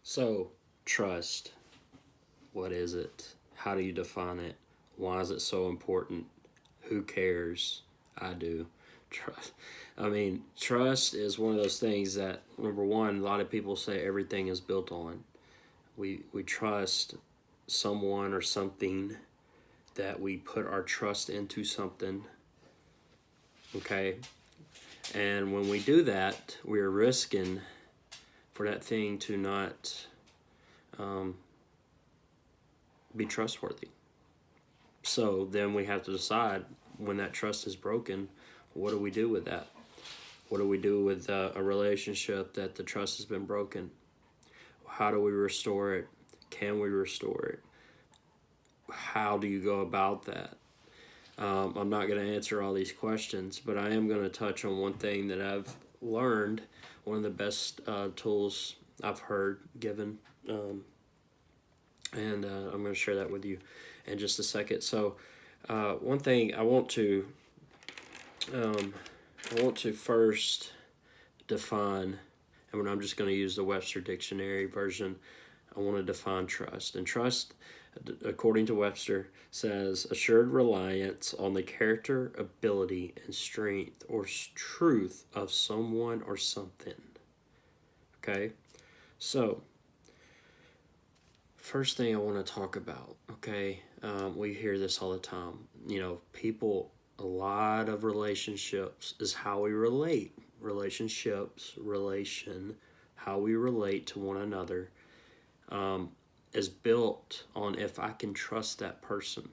So, trust. What is it? How do you define it? Why is it so important? Who cares? I do. Trust. Trust is one of those things that, number one, a lot of people say everything is built on. We trust someone or something, that we put our trust into something. Okay? And when we do that, we're risking for that thing to not um, be trustworthy. So then we have to decide, when that trust is broken, what do we do with that? What do we do with a relationship that the trust has been broken? How do we restore it? Can we restore it? How do you go about that? I'm not going to answer all these questions, but I am going to touch on one thing that I've learned, one of the best tools I've heard given, and I'm going to share that with you in just a second. So, one thing I want to first define, and when I'm just going to use the Webster Dictionary version, I want to define trust. And trust, according to Webster, says assured reliance on the character, ability, and strength or truth of someone or something. Okay? So, first thing I want to talk about, okay? We hear this all the time. People, a lot of relationships is how we relate. How we relate to one another is built on if I can trust that person.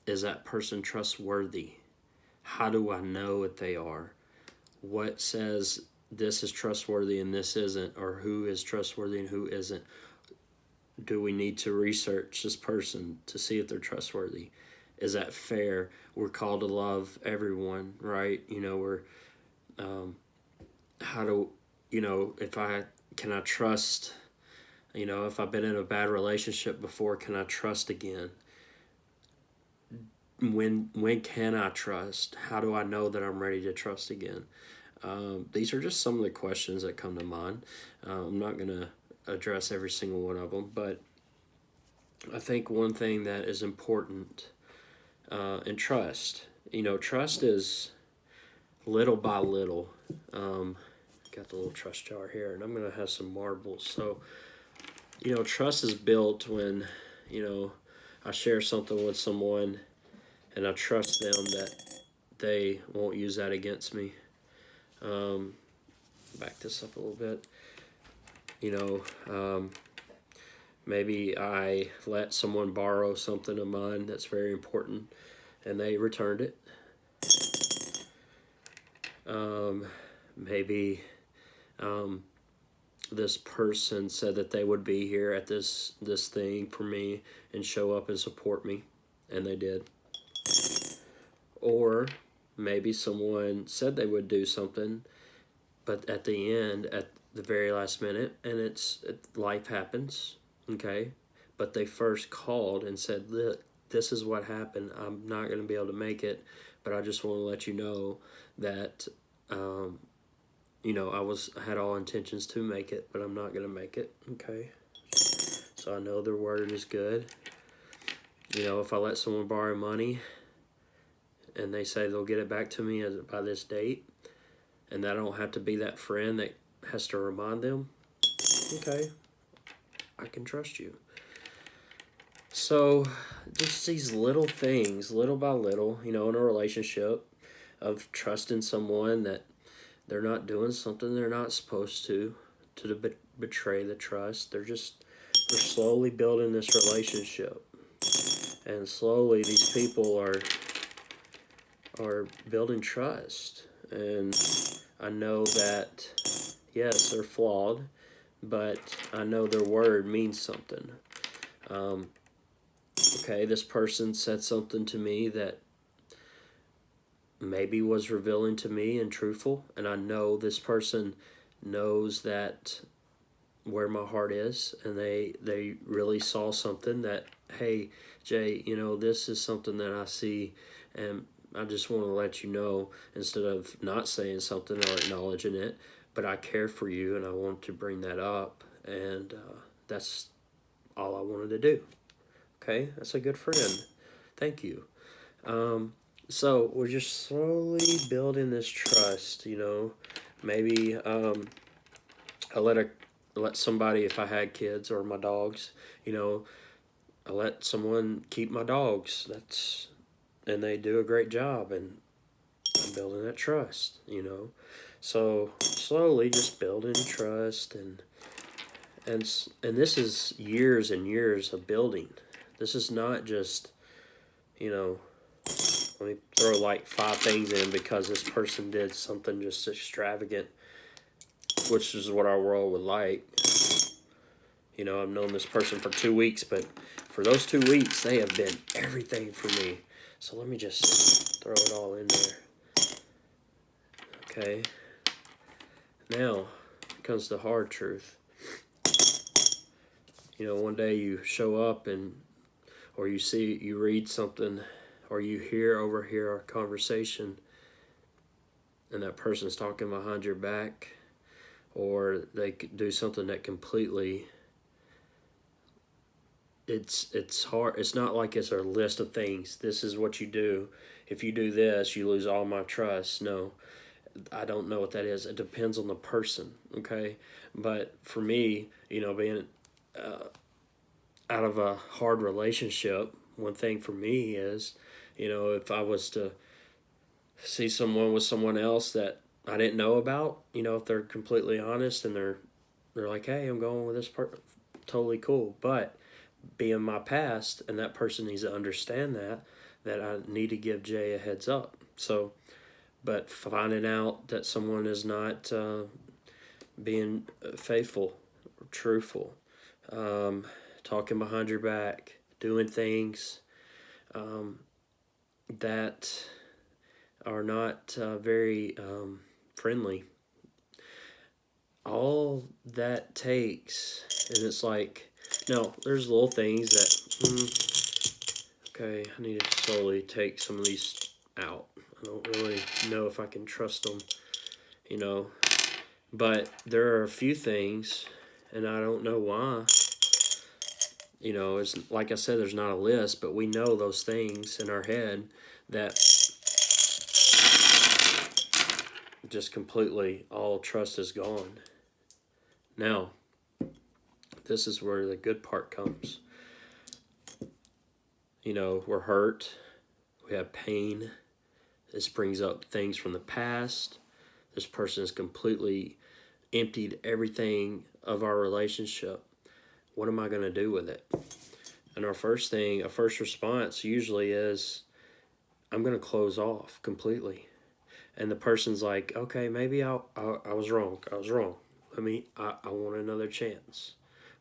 Is that person trustworthy? How do I know if they are? What says this is trustworthy and this isn't, or who is trustworthy and who isn't? Do we need to research this person to see if they're trustworthy? Is that fair? We're called to love everyone, right? How do, can I trust, if I've been in a bad relationship before, can I trust again? When can I trust? How do I know that I'm ready to trust again? These are just some of the questions that come to mind. I'm not going to address every single one of them, but I think one thing that is important in trust, trust is little by little. Got the little trust jar here, and I'm going to have some marbles. So, trust is built when, I share something with someone and I trust them that they won't use that against me. Back this up a little bit. Maybe I let someone borrow something of mine that's very important and they returned it. Maybe this person said that they would be here at this thing for me and show up and support me, and they did. Or maybe someone said they would do something, but at the end, at the very last minute, and life happens, okay? But they first called and said, look, this is what happened. I'm not going to be able to make it, but I just want to let you know that, I had all intentions to make it, but I'm not going to make it, okay? So I know their word is good. If I let someone borrow money and they say they'll get it back to me by this date, and I don't have to be that friend that has to remind them, okay, I can trust you. So just these little things, little by little, in a relationship, of trusting someone that they're not doing something they're not supposed to betray the trust. They're slowly building this relationship, and slowly these people are building trust. And I know that, yes, they're flawed, but I know their word means something. Okay, this person said something to me that maybe was revealing to me and truthful, and I know this person knows that where my heart is, and they really saw something that, hey, Jay, this is something that I see, and I just want to let you know, instead of not saying something or acknowledging it, but I care for you, and I want to bring that up, and that's all I wanted to do. Okay, that's a good friend. Thank you. So we're just slowly building this trust. Maybe I let somebody, if I had kids or my dogs, I let someone keep my dogs. And they do a great job, and I'm building that trust. So slowly just building trust, and this is years and years of building. This is not just, let me throw like 5 things in because this person did something just extravagant, which is what our world would like. I've known this person for 2 weeks, but for those 2 weeks, they have been everything for me. So let me just throw it all in there. Okay. Now comes the hard truth. One day you show up or you read something, or you overhear a conversation, and that person's talking behind your back, or they do something that completely, it's hard. It's not like it's a list of things. This is what you do. If you do this, you lose all my trust. No, I don't know what that is. It depends on the person, okay? But for me, being out of a hard relationship, one thing for me is, if I was to see someone with someone else that I didn't know about, if they're completely honest and they're like, hey, I'm going with this person, totally cool. But being my past, and that person needs to understand that I need to give Jay a heads up. So, but finding out that someone is not being faithful or truthful, talking behind your back, doing things that are not very friendly. All that takes, and it's like, no, there's little things that, okay, I need to slowly take some of these out. I don't really know if I can trust them, but there are a few things, and I don't know why. It's like I said, there's not a list, but we know those things in our head that just completely all trust is gone. Now, this is where the good part comes. We're hurt. We have pain. This brings up things from the past. This person has completely emptied everything of our relationship. What am I going to do with it? And a first response usually is, I'm going to close off completely. And the person's like, okay, maybe I was wrong. I want another chance.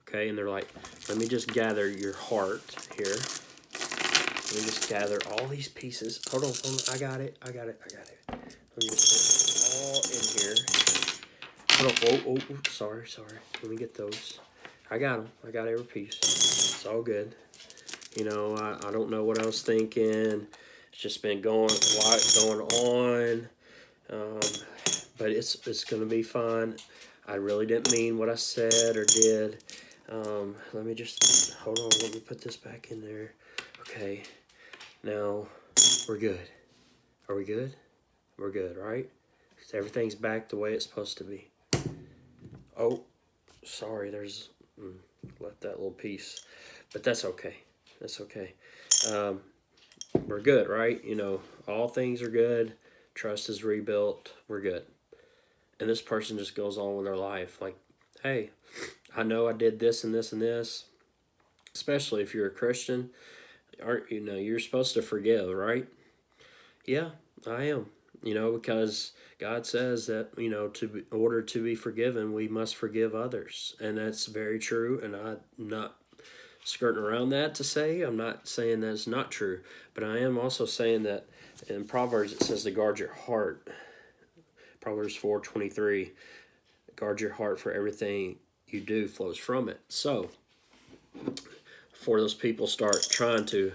Okay, and they're like, let me just gather your heart here. Let me just gather all these pieces. Hold on. I got it. Let me just put it all in here. Hold on. Oh, sorry. Let me get those. I got them. I got every piece. It's all good. I don't know what I was thinking. It's just been going on. But it's going to be fine. I really didn't mean what I said or did. Let me just, hold on, let me put this back in there. Okay, now we're good. Are we good? We're good, right? Everything's back the way it's supposed to be. Oh, sorry, left that little piece. But that's okay. We're good, right? All things are good. Trust is rebuilt. We're good. And this person just goes on with their life. Like, hey, I know I did this and this and this. Especially if you're a Christian, you're supposed to forgive, right? Yeah, I am. Because God says that, in order to be forgiven, we must forgive others. And that's very true. And I'm not skirting around that to say. I'm not saying that's not true. But I am also saying that in Proverbs it says to guard your heart. Proverbs 4:23, guard your heart, for everything you do flows from it. So, before those people start trying to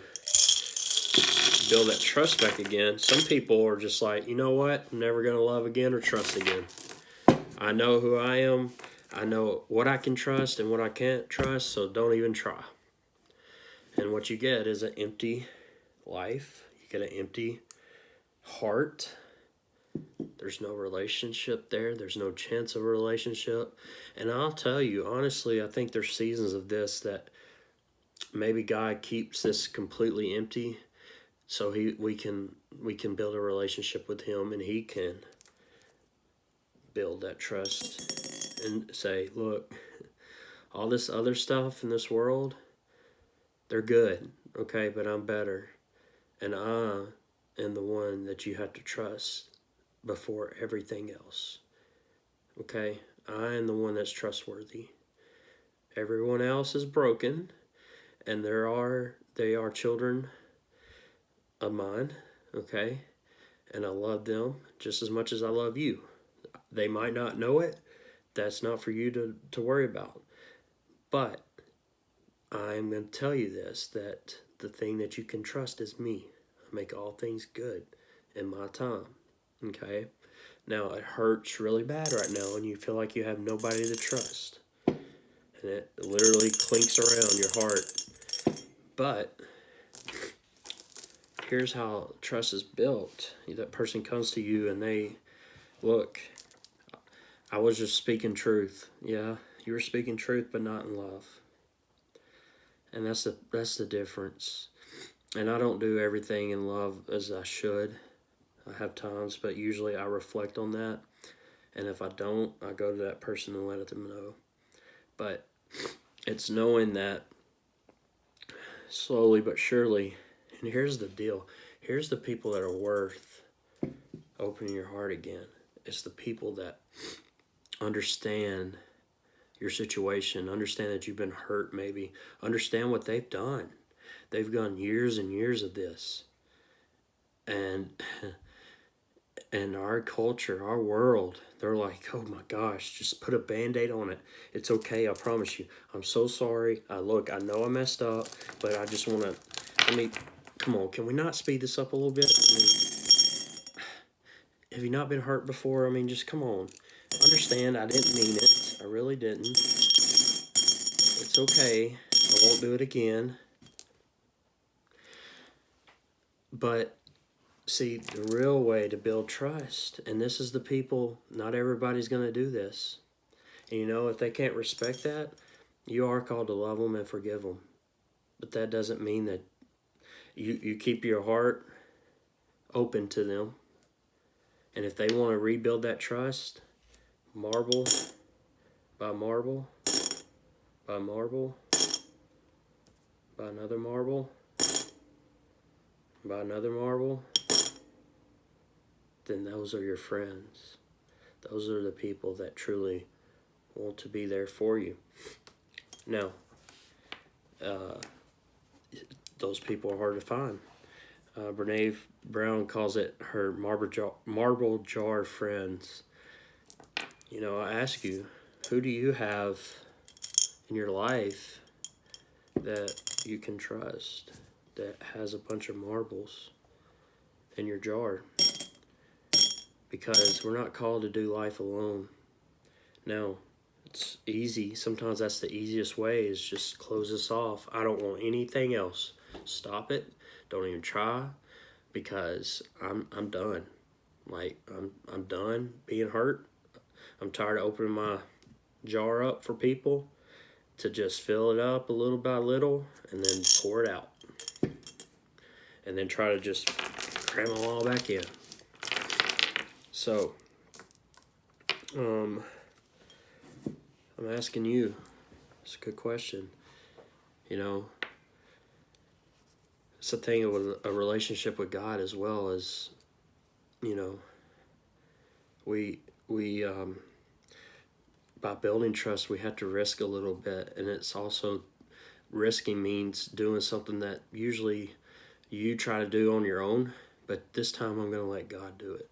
build that trust back again, some people are just like, you know what, I'm never going to love again or trust again. I know who I am. I know what I can trust and what I can't trust, so don't even try. And what you get is an empty life. You get an empty heart. There's no relationship there. There's no chance of a relationship. And I'll tell you, honestly, I think there's seasons of this that maybe God keeps this completely empty so we can build a relationship with him, and he can build that trust and say, look, all this other stuff in this world, they're good, okay, but I'm better. And I am the one that you have to trust before everything else. Okay? I am the one that's trustworthy. Everyone else is broken, and they are children of mine, okay? And I love them just as much as I love you. They might not know it. That's not for you to worry about. But I'm going to tell you this, that the thing that you can trust is me. I make all things good in my time, okay? Now, it hurts really bad right now, and you feel like you have nobody to trust. And it literally clinks around your heart. But here's how trust is built. That person comes to you and they, look, I was just speaking truth. Yeah, you were speaking truth, but not in love. And that's the difference. And I don't do everything in love as I should. I have times, but usually I reflect on that. And if I don't, I go to that person and let them know. But it's knowing that slowly but surely. And here's the deal. Here's the people that are worth opening your heart again. It's the people that understand your situation, understand that you've been hurt maybe, understand what they've done. They've gone years and years of this. And our culture, our world, they're like, oh my gosh, just put a Band-Aid on it. It's okay, I promise you. I'm so sorry. Look, I know I messed up, but I just want to, come on, can we not speed this up a little bit? Have you not been hurt before? Just come on. Understand, I didn't mean it. I really didn't. It's okay. I won't do it again. But see, the real way to build trust, and this is the people, not everybody's going to do this. And if they can't respect that, you are called to love them and forgive them. But that doesn't mean that you keep your heart open to them. And if they want to rebuild that trust, marble by marble, by marble, by another marble, by another marble, then those are your friends. Those are the people that truly want to be there for you. Now, those people are hard to find. Brene Brown calls it her marble jar friends. I ask you, who do you have in your life that you can trust, that has a bunch of marbles in your jar? Because we're not called to do life alone. Now, it's easy. Sometimes that's the easiest way, is just close this off. I don't want anything else. Stop it. Don't even try, because I'm done. I'm done being hurt. I'm tired of opening my jar up for people to just fill it up a little by little and then pour it out. And then try to just cram it all back in. So, I'm asking you, it's a good question. It's a thing of a relationship with God as well as, we by building trust, we have to risk a little bit. And it's also, risking means doing something that usually you try to do on your own, but this time I'm going to let God do it.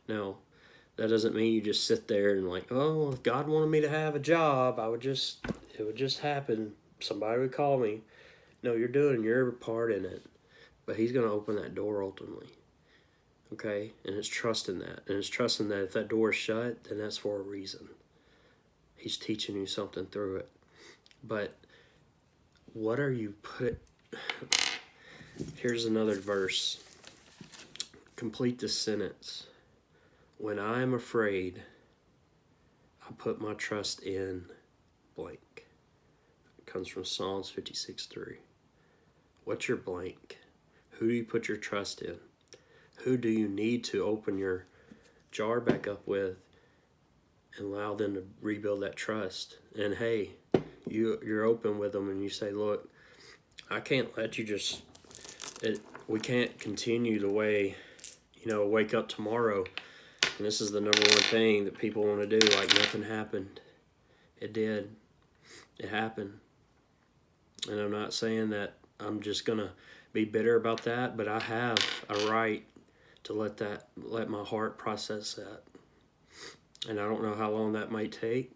Now, that doesn't mean you just sit there and if God wanted me to have a job, it would just happen. Somebody would call me. No, you're doing your part in it, but he's going to open that door ultimately. Okay, and it's trusting that, and it's trusting that if that door is shut, then that's for a reason. He's teaching you something through it. But what are you here's another verse. Complete this sentence. When I am afraid, I put my trust in blank. It comes from Psalms 56:3. What's your blank? Who do you put your trust in? Who do you need to open your jar back up with and allow them to rebuild that trust? And hey, you're open with them and you say, look, I can't let you we can't continue the way, wake up tomorrow and this is the number one thing that people want to do, like nothing happened. It did. It happened. And I'm not saying that I'm just going to be bitter about that, but I have a right to let my heart process that. And I don't know how long that might take.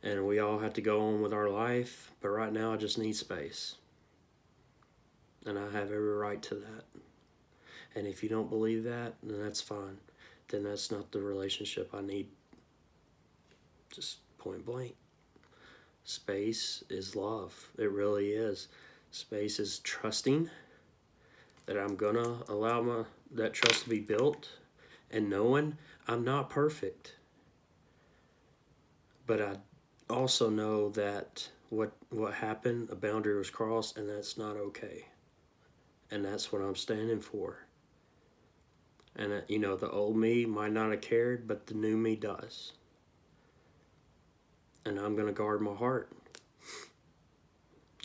And we all have to go on with our life, but right now I just need space. And I have every right to that. And if you don't believe that, then that's fine. Then that's not the relationship I need. Just point blank. Space is love. It really is. Space is trusting that I'm gonna allow that trust to be built, and knowing I'm not perfect. But I also know that what happened, a boundary was crossed, and that's not okay. And that's what I'm standing for. And the old me might not have cared, but the new me does. And I'm gonna guard my heart.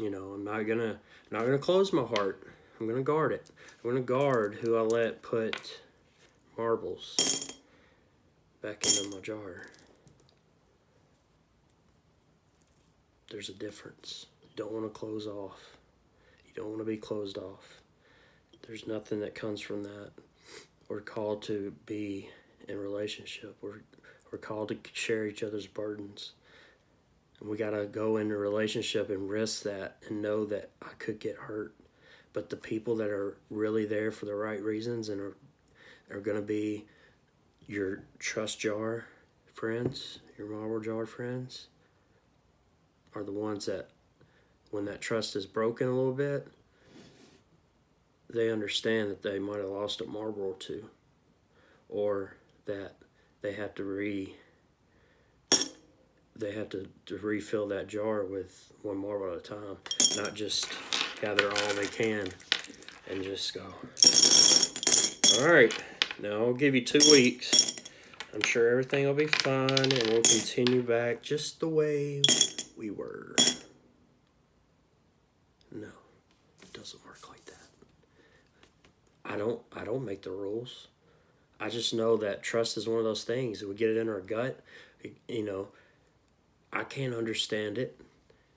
I'm not gonna close my heart. I'm gonna guard it. I'm gonna guard who I let put marbles back into my jar. There's a difference. You don't want to close off. You don't want to be closed off. There's nothing that comes from that. We're called to be in relationship. We're called to share each other's burdens. And we got to go into a relationship and risk that and know that I could get hurt. But the people that are really there for the right reasons and are going to be your trust jar friends, your marble jar friends, are the ones that, when that trust is broken a little bit, they understand that they might have lost a marble or two, or that they have to refill that jar with one marble at a time, not just gather all they can and just go. All right, now I'll give you 2 weeks. I'm sure everything will be fine, and we'll continue back just the way we were. No, it doesn't work like that. I don't make the rules. I just know that trust is one of those things. We get it in our gut. I can't understand it,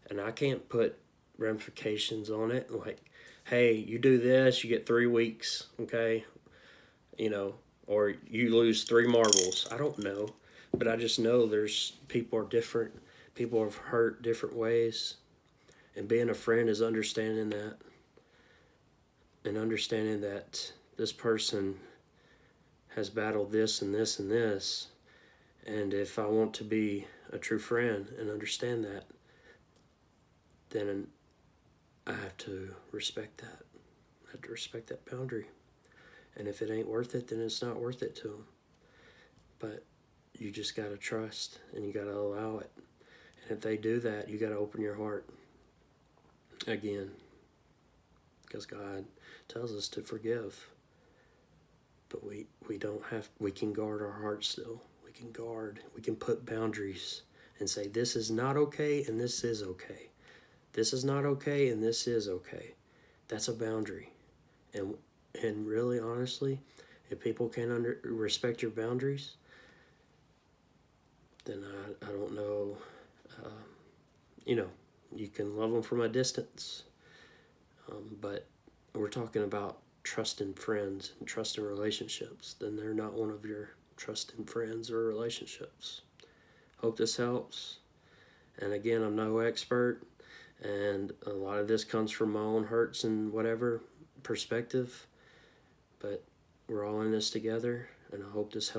and I can't put ramifications on it. Like, hey, you do this, you get 3 weeks, okay? Or you lose 3 marbles. I don't know, but I just know people are different. People have hurt different ways, and being a friend is understanding that, and understanding that this person has battled this and this and this, and if I want to be a true friend and understand that, then I have to respect that. I have to respect that boundary. And if it ain't worth it, then it's not worth it to them. But you just got to trust, and you got to allow it. And if they do that, you got to open your heart again, because God tells us to forgive. But we can guard our heart still. We can put boundaries and say, this is not okay and this is okay. This is not okay and this is okay. That's a boundary. And really, honestly, if people can't respect your boundaries, then I don't know. You can love them from a distance. But we're talking about trusting friends and trusting relationships. Then they're not one of your trusting friends or relationships. Hope this helps. And again, I'm no expert, and a lot of this comes from my own hurts and whatever perspective. But we're all in this together, and I hope this helps.